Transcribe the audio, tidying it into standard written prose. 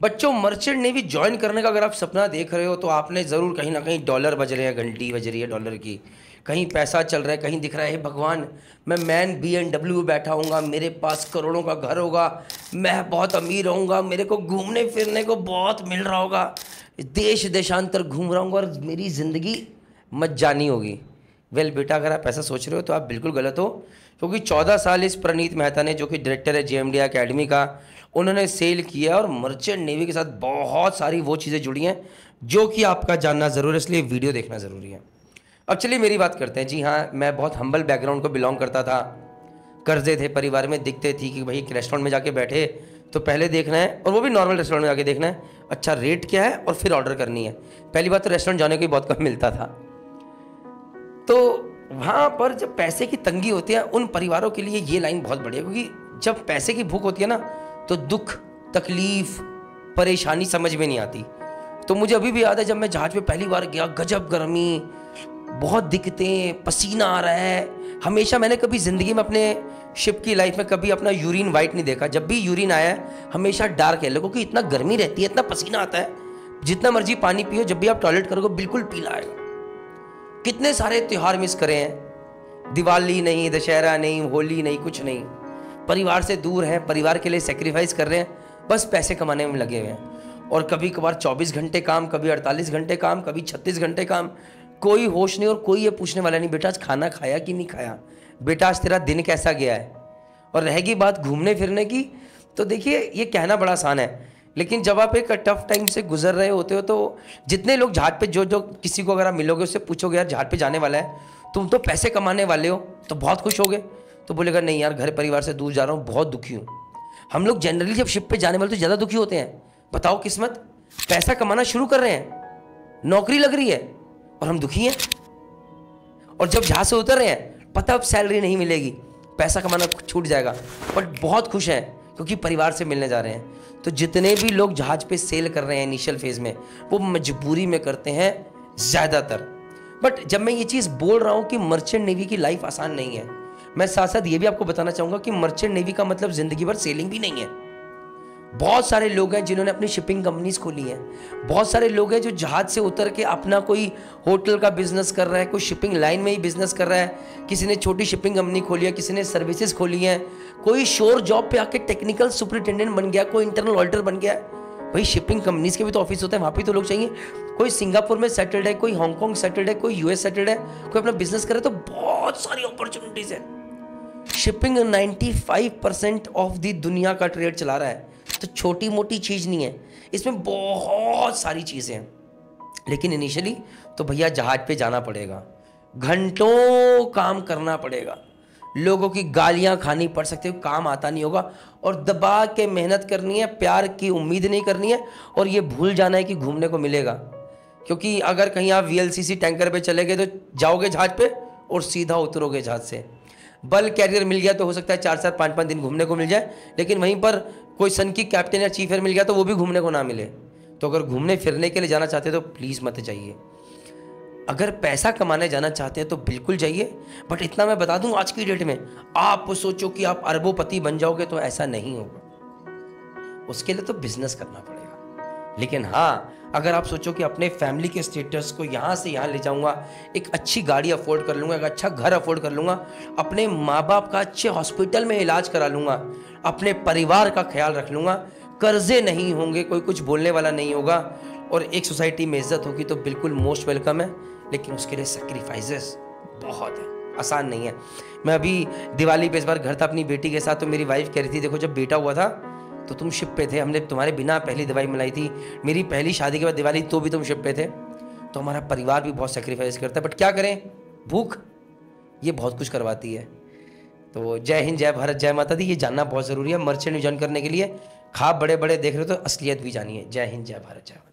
बच्चों, merchant navy join करने का अगर आप सपना देख रहे हो तो आपने ज़रूर कहीं ना कहीं डॉलर बज रहे हैं, घंटी बज रही है डॉलर की, कहीं पैसा चल रहा है, कहीं दिख रहा है भगवान मैं मैन BMW में बैठा हूँगा, मेरे पास करोड़ों का घर होगा, मैं बहुत अमीर होऊंगा, मेरे को घूमने फिरने को बहुत मिल रहा होगा, देश देशांतर घूम रहा हूँगा और मेरी ज़िंदगी मज्जानी होगी। वेल बेटा, अगर आप ऐसा सोच रहे हो तो आप बिल्कुल गलत हो, क्योंकि 14 साल इस प्रणीत मेहता ने, जो कि डायरेक्टर है JMD एकेडमी का, उन्होंने सेल किया और मर्चेंट नेवी के साथ बहुत सारी वो चीज़ें जुड़ी हैं जो कि आपका जानना ज़रूर है, इसलिए वीडियो देखना ज़रूरी है। अब चलिए मेरी बात करते हैं। जी हाँ, मैं बहुत हम्बल बैकग्राउंड को बिलोंग करता था, कर्जे थे परिवार में, दिखते थी कि भाई एक रेस्टोरेंट में जाके बैठे तो पहले देखना है, और वो भी नॉर्मल रेस्टोरेंट में जाके देखना है अच्छा रेट क्या है और फिर ऑर्डर करनी है। पहली बात तो रेस्टोरेंट जाने को ही बहुत कम मिलता था, तो वहाँ पर जब पैसे की तंगी होती है उन परिवारों के लिए ये लाइन बहुत बढ़िया, क्योंकि जब पैसे की भूख होती है ना तो दुख, तकलीफ, परेशानी समझ में नहीं आती। तो मुझे अभी भी याद है जब मैं जहाज पे पहली बार गया, गजब गर्मी, बहुत दिक्कतें, पसीना आ रहा है। हमेशा मैंने कभी ज़िंदगी में अपने शिप की लाइफ में कभी अपना यूरिन वाइट नहीं देखा। जब भी यूरिन आया है हमेशा डार्क है, लोगों की इतना गर्मी रहती है, इतना पसीना आता है, जितना मर्जी पानी पियो, जब भी आप टॉयलेट करोगे बिल्कुल पीला आएगा। कितने सारे त्यौहार मिस करे हैं, दिवाली नहीं, दशहरा नहीं, होली नहीं, कुछ नहीं, परिवार से दूर हैं, परिवार के लिए सेक्रीफाइस कर रहे हैं, बस पैसे कमाने में लगे हुए हैं। और कभी कभार 24 घंटे काम, कभी 48 घंटे काम, कभी 36 घंटे काम, कोई होश नहीं और कोई ये पूछने वाला नहीं बेटा आज खाना खाया कि नहीं खाया, बेटा आज तेरा दिन कैसा गया है। और रहेगी बात घूमने फिरने की, तो देखिए ये कहना बड़ा आसान है, लेकिन जब आप एक टफ टाइम से गुजर रहे होते हो तो जितने लोग जहाज पे, जो किसी को अगर आप मिलोगे उससे पूछोगे यार जहाज पे जाने वाला है, तुम तो पैसे कमाने वाले हो, तो बहुत खुश होगे, तो बोलेगा नहीं यार घर परिवार से दूर जा रहा हूँ, बहुत दुखी हूँ। हम लोग जनरली जब शिप पे जाने वाले तो ज़्यादा दुखी होते हैं। बताओ किस्मत, पैसा कमाना शुरू कर रहे हैं, नौकरी लग रही है और हम दुखी हैं। और जब जहाज से उतर रहे हैं पता अब सैलरी नहीं मिलेगी, पैसा कमाना छूट जाएगा, बट बहुत खुश हैं क्योंकि परिवार से मिलने जा रहे हैं। तो जितने भी लोग जहाज पे सेल कर रहे हैं इनिशियल फेज में, वो मजबूरी में करते हैं ज़्यादातर। बट जब मैं ये चीज़ बोल रहा हूँ कि मर्चेंट नेवी की लाइफ आसान नहीं है, मैं साथ साथ ये भी आपको बताना चाहूँगा कि मर्चेंट नेवी का मतलब ज़िंदगी भर सेलिंग भी नहीं है। बहुत सारे लोग हैं जिन्होंने अपनी शिपिंग कंपनीज खोली हैं, बहुत सारे लोग हैं जो जहाज से उतर के अपना कोई होटल का बिजनेस कर रहा है, कोई शिपिंग लाइन में ही बिजनेस कर रहा है, किसी ने छोटी शिपिंग कंपनी खोली है, किसी ने सर्विसेज खोली हैं, कोई श्योर जॉब पे आके टेक्निकल सुपरिटेंडेंट बन गया, कोई इंटरनल ऑडिटर बन गया। भाई शिपिंग कंपनीज के भी तो ऑफिस होते हैं, वहाँ पे तो लोग चाहिए। कोई सिंगापुर में सेटल्ड है, कोई हांगकॉन्ग सेटल्ड है, कोई US सेटल्ड है, कोई अपना बिजनेस करे, तो बहुत सारी अपॉर्चुनिटीज है। शिपिंग 95% ऑफ द दुनिया का ट्रेड चला रहा है, तो छोटी मोटी चीज़ नहीं है, इसमें बहुत सारी चीज़ें हैं। लेकिन इनिशियली तो भैया जहाज पे जाना पड़ेगा, घंटों काम करना पड़ेगा, लोगों की गालियां खानी पड़ सकती है, काम आता नहीं होगा, और दबा के मेहनत करनी है, प्यार की उम्मीद नहीं करनी है, और ये भूल जाना है कि घूमने को मिलेगा। क्योंकि अगर कहीं आप VLCC टैंकर पे चले गए तो जाओगे जहाज पे और सीधा उतरोगे जहाज से। बल कैरियर मिल गया तो हो सकता है 4-4, 5-5 दिन घूमने को मिल जाए, लेकिन वहीं पर कोई सन की कैप्टन या चीफ एयर मिल गया तो वो भी घूमने को ना मिले। तो अगर घूमने फिरने के लिए जाना चाहते हैं तो प्लीज़ मत जाइए। अगर पैसा कमाने जाना चाहते हैं तो बिल्कुल जाइए, बट इतना मैं बता दूं आज की डेट में आप सोचो कि आप अरबोपति बन जाओगे तो ऐसा नहीं होगा, उसके लिए तो बिजनेस करना पड़ेगा। लेकिन हाँ, अगर आप सोचो कि अपने फैमिली के स्टेटस को यहाँ से यहाँ ले जाऊँगा, एक अच्छी गाड़ी अफोर्ड कर लूँगा, एक अच्छा घर अफोर्ड कर लूँगा, अपने माँ बाप का अच्छे हॉस्पिटल में इलाज करा लूँगा, अपने परिवार का ख्याल रख लूँगा, कर्जे नहीं होंगे, कोई कुछ बोलने वाला नहीं होगा, और एक सोसाइटी में इज्जत होगी, तो बिल्कुल मोस्ट वेलकम है। लेकिन उसके लिए सेक्रीफाइसेस बहुत है, आसान नहीं है। मैं अभी दिवाली पे इस बार घर था अपनी बेटी के साथ, तो मेरी वाइफ कह रही थी देखो जब बेटा हुआ था तो तुम शिप पे थे, हमने तुम्हारे बिना पहली दवाई मिलाई थी, मेरी पहली शादी के बाद दिवाली तो भी तुम शिप पे थे। तो हमारा परिवार भी बहुत सेक्रीफाइस करता है, बट क्या करें, भूख ये बहुत कुछ करवाती है। तो जय हिंद, जय भारत, जय माता दी, ये जानना बहुत ज़रूरी है। मर्चेंट ज्वाइन करने के लिए ख्वाब बड़े बड़े देख रहे हो तो असलियत भी जानिए। जय हिंद, जय भारत, जय माता।